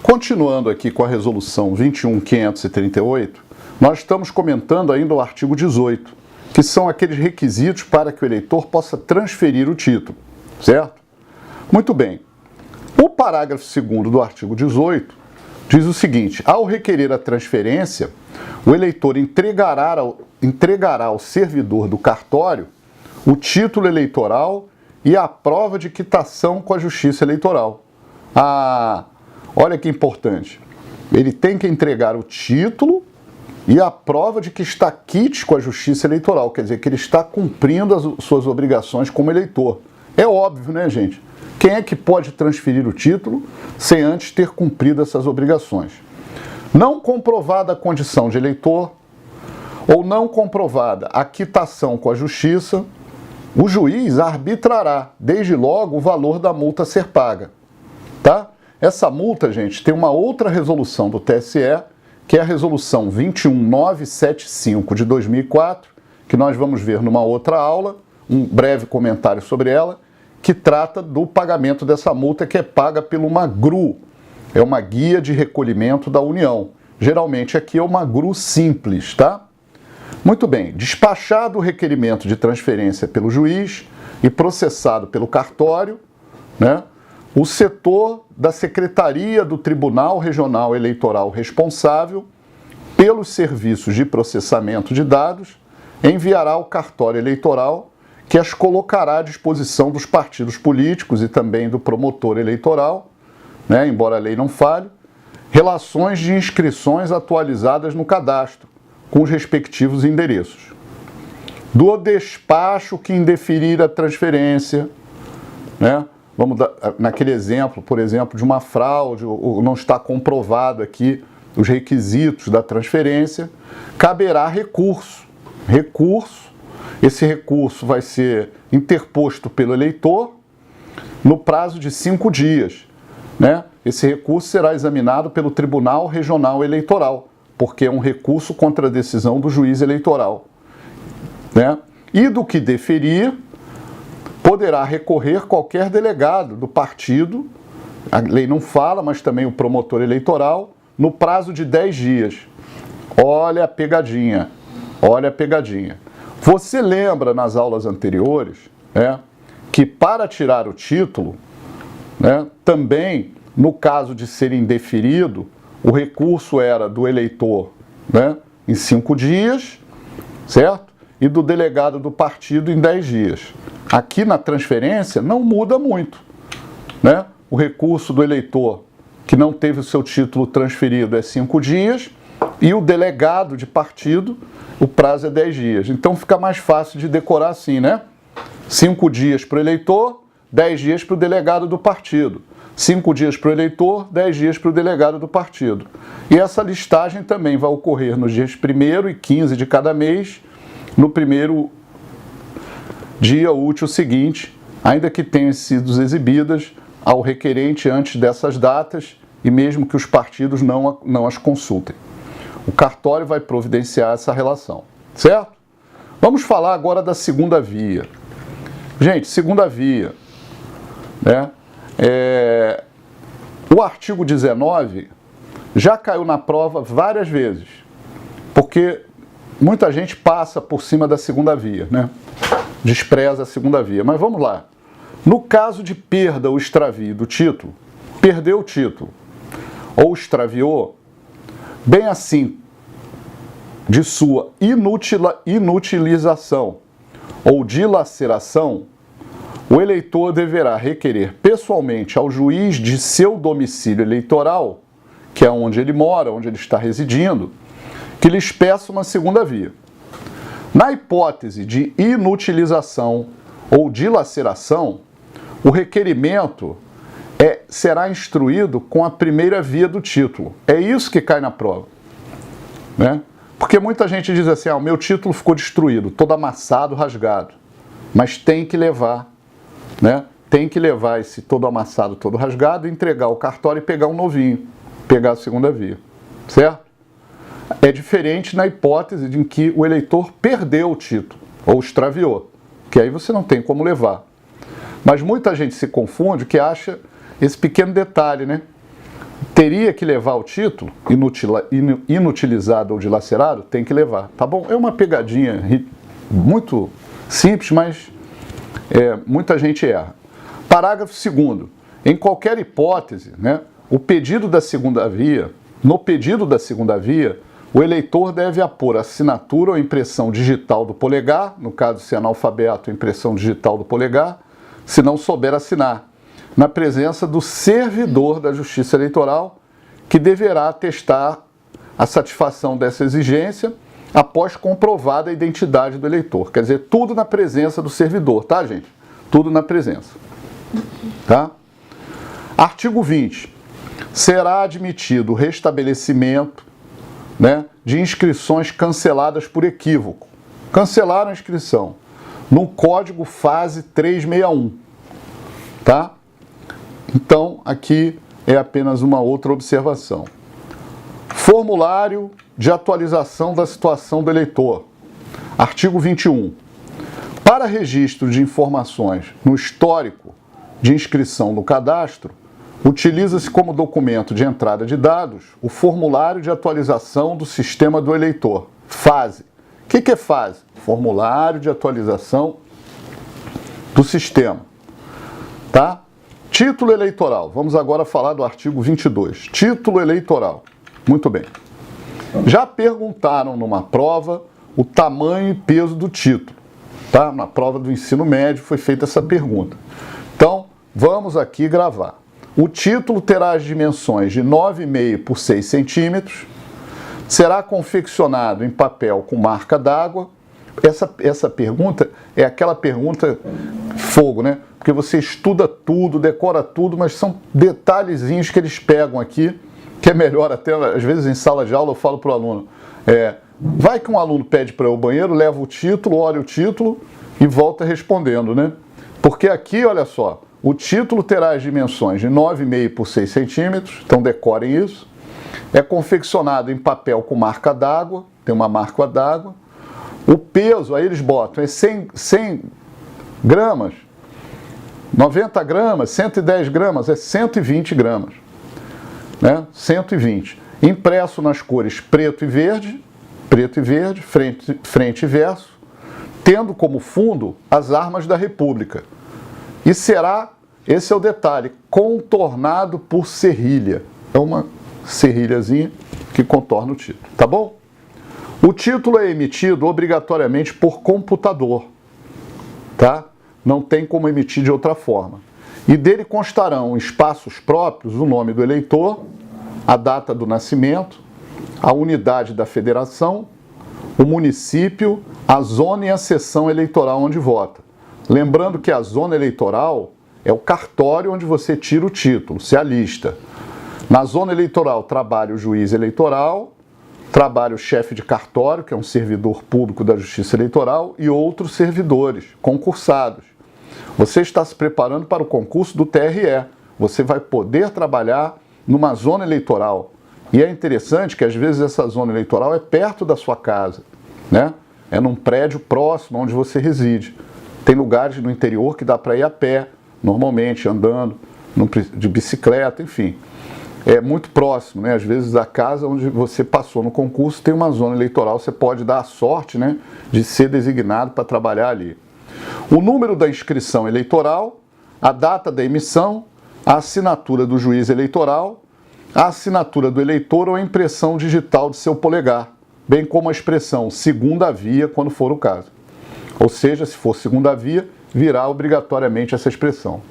Continuando aqui com a resolução 21.538, nós estamos comentando ainda o artigo 18, que são aqueles requisitos para que o eleitor possa transferir o título, certo? Muito bem. O parágrafo 2º do artigo 18 diz o seguinte: ao requerer a transferência, o eleitor entregará ao servidor do cartório o título eleitoral e a prova de quitação com a Justiça Eleitoral. Olha que importante. Ele tem que entregar o título e a prova de que está quite com a Justiça Eleitoral, quer dizer, que ele está cumprindo as suas obrigações como eleitor. É óbvio, né, gente? Quem é que pode transferir o título sem antes ter cumprido essas obrigações? Não comprovada a condição de eleitor ou não comprovada a quitação com a Justiça, o juiz arbitrará, desde logo, o valor da multa a ser paga. Tá? Essa multa, gente, tem uma outra resolução do TSE, que é a resolução 21975 de 2004, que nós vamos ver numa outra aula, um breve comentário sobre ela, que trata do pagamento dessa multa, que é paga por uma GRU, é uma guia de recolhimento da União. Geralmente aqui é uma GRU simples, tá? Muito bem, despachado o requerimento de transferência pelo juiz e processado pelo cartório, né? O setor da Secretaria do Tribunal Regional Eleitoral responsável pelos serviços de processamento de dados enviará ao cartório eleitoral, que as colocará à disposição dos partidos políticos e também do promotor eleitoral, né, embora a lei não fale, relações de inscrições atualizadas no cadastro, com os respectivos endereços. Do despacho que indeferir a transferência, né? Vamos dar, naquele exemplo, por exemplo, de uma fraude, ou não está comprovado aqui os requisitos da transferência, caberá recurso. Esse recurso vai ser interposto pelo eleitor no prazo de 5 dias. Né? Esse recurso será examinado pelo Tribunal Regional Eleitoral, porque é um recurso contra a decisão do juiz eleitoral. Né? E do que deferir, poderá recorrer qualquer delegado do partido, a lei não fala, mas também o promotor eleitoral, no prazo de 10 dias. Olha a pegadinha, olha a pegadinha. Você lembra nas aulas anteriores, né, que para tirar o título, né, também no caso de ser indeferido, o recurso era do eleitor, né, em 5 dias, certo? E do delegado do partido em 10 dias. Aqui na transferência não muda muito, né? O recurso do eleitor que não teve o seu título transferido é 5 dias e o delegado de partido, o prazo é 10 dias. Então fica mais fácil de decorar assim, né? 5 dias para o eleitor, 10 dias para o delegado do partido. 5 dias para o eleitor, 10 dias para o delegado do partido. E essa listagem também vai ocorrer nos dias 1º e 15 de cada mês, no primeiro dia útil seguinte, ainda que tenham sido exibidas ao requerente antes dessas datas e mesmo que os partidos não as consultem. O cartório vai providenciar essa relação, certo? Vamos falar agora da segunda via. Gente, segunda via, né? O artigo 19 já caiu na prova várias vezes, porque muita gente passa por cima da segunda via, né? Despreza a segunda via. Mas vamos lá. No caso de perda ou extravio do título, perdeu o título ou extraviou, bem assim, de sua inutilização ou dilaceração, o eleitor deverá requerer pessoalmente ao juiz de seu domicílio eleitoral, que é onde ele mora, onde ele está residindo, que lhes peça uma segunda via. Na hipótese de inutilização ou dilaceração, o requerimento será instruído com a primeira via do título. É isso que cai na prova. Né? Porque muita gente diz assim, o meu título ficou destruído, todo amassado, rasgado. Mas tem que levar, né? Tem que levar esse todo amassado, todo rasgado, entregar ao cartório e pegar um novinho, pegar a segunda via. Certo? É diferente na hipótese em que o eleitor perdeu o título ou extraviou, que aí você não tem como levar. Mas muita gente se confunde, que acha esse pequeno detalhe, né? Teria que levar o título, inutilizado ou dilacerado? Tem que levar, tá bom? É uma pegadinha muito simples, mas muita gente erra. Parágrafo 2º. Em qualquer hipótese, né, no pedido da segunda via, o eleitor deve apor assinatura ou impressão digital do polegar, no caso se é analfabeto, impressão digital do polegar, se não souber assinar, na presença do servidor da Justiça Eleitoral, que deverá atestar a satisfação dessa exigência após comprovada a identidade do eleitor. Quer dizer, tudo na presença do servidor, tá, gente? Tudo na presença. Tá? Artigo 20. Será admitido o restabelecimento, né, de inscrições canceladas por equívoco. Cancelaram a inscrição no código fase 361. Tá? Então, aqui é apenas uma outra observação. Formulário de atualização da situação do eleitor. Artigo 21. Para registro de informações no histórico de inscrição no cadastro, utiliza-se como documento de entrada de dados o formulário de atualização do sistema do eleitor, FASE. O que é FASE? Formulário de atualização do sistema. Tá? Título eleitoral. Vamos agora falar do artigo 22. Título eleitoral. Muito bem. Já perguntaram numa prova o tamanho e peso do título. Tá? Na prova do ensino médio foi feita essa pergunta. Então, vamos aqui gravar. O título terá as dimensões de 9,5 por 6 centímetros, será confeccionado em papel com marca d'água. Essa pergunta é aquela pergunta fogo, né? Porque você estuda tudo, decora tudo, mas são detalhezinhos que eles pegam aqui, que é melhor até, às vezes em sala de aula eu falo para o aluno, vai que um aluno pede para ir ao banheiro, leva o título, olha o título e volta respondendo, né? Porque aqui, olha só, o título terá as dimensões de 9,5 por 6 centímetros, então decorem isso. É confeccionado em papel com marca d'água, tem uma marca d'água. O peso, aí eles botam, é 100 gramas, 90 gramas, 110 gramas, é 120 gramas. Né? 120. Impresso nas cores preto e verde, frente e verso, tendo como fundo as armas da República. E será, esse é o detalhe, contornado por serrilha. É uma serrilhazinha que contorna o título, tá bom? O título é emitido obrigatoriamente por computador, tá? Não tem como emitir de outra forma. E dele constarão espaços próprios o nome do eleitor, a data do nascimento, a unidade da federação, o município, a zona e a seção eleitoral onde vota. Lembrando que a zona eleitoral é o cartório onde você tira o título, se alista. Na zona eleitoral trabalha o juiz eleitoral, trabalha o chefe de cartório, que é um servidor público da Justiça Eleitoral, e outros servidores concursados. Você está se preparando para o concurso do TRE. Você vai poder trabalhar numa zona eleitoral. E é interessante que às vezes essa zona eleitoral é perto da sua casa, né? É num prédio próximo onde você reside. Tem lugares no interior que dá para ir a pé, normalmente andando, de bicicleta, enfim. É muito próximo, né? Às vezes da casa onde você passou no concurso tem uma zona eleitoral, você pode dar a sorte, né, de ser designado para trabalhar ali. O número da inscrição eleitoral, a data da emissão, a assinatura do juiz eleitoral, a assinatura do eleitor ou a impressão digital de seu polegar, bem como a expressão segunda via, quando for o caso. Ou seja, se for segunda via, virá obrigatoriamente essa expressão.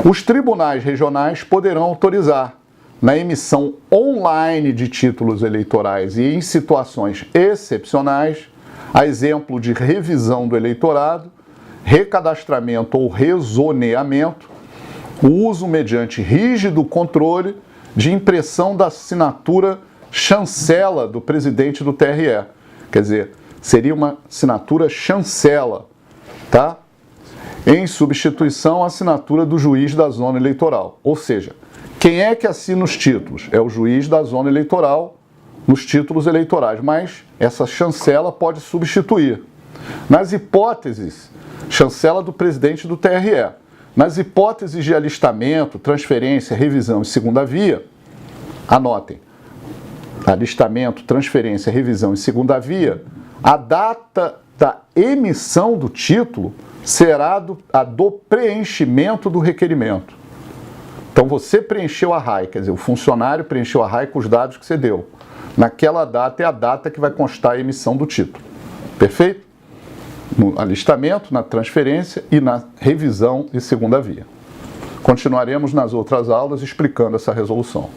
Os tribunais regionais poderão autorizar, na emissão online de títulos eleitorais e em situações excepcionais, a exemplo de revisão do eleitorado, recadastramento ou rezoneamento, o uso mediante rígido controle de impressão da assinatura chancela do presidente do TRE. Quer dizer, seria uma assinatura chancela, tá? Em substituição à assinatura do juiz da zona eleitoral. Ou seja, quem é que assina os títulos? É o juiz da zona eleitoral nos títulos eleitorais, mas essa chancela pode substituir. Nas hipóteses, chancela do presidente do TRE, nas hipóteses de alistamento, transferência, revisão e segunda via, Anotem. Alistamento, transferência, revisão em segunda via, a data da emissão do título será a do preenchimento do requerimento. Então você preencheu a RAI, quer dizer, o funcionário preencheu a RAI com os dados que você deu. Naquela data é a data que vai constar a emissão do título. Perfeito? No alistamento, na transferência e na revisão em segunda via. Continuaremos nas outras aulas explicando essa resolução.